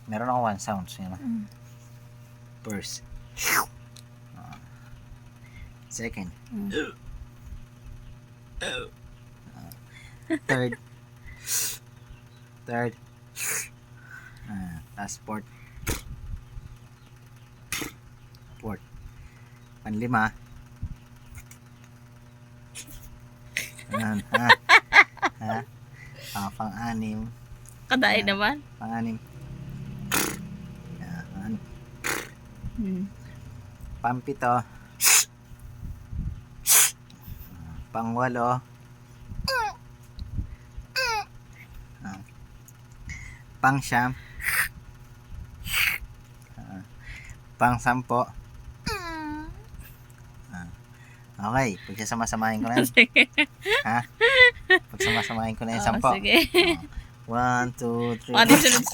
Meron ako one sounds. Yun. Mm. First. Second. Mm. Third. Third. Last fourth. Fourth. Panlima. Ayan, ha? Ha? Pang-anim. Kadain naman. Pang-anim. Ayan. Mm. Pampito. Pangwalo. Pangsyam. Pang-sampo. Okay, pagsasama-samahin ko na yun. Sige. Ha? Pagsama-samahin ko na yung Oo, 10. sige. 1, 2, 3. Ano sunod?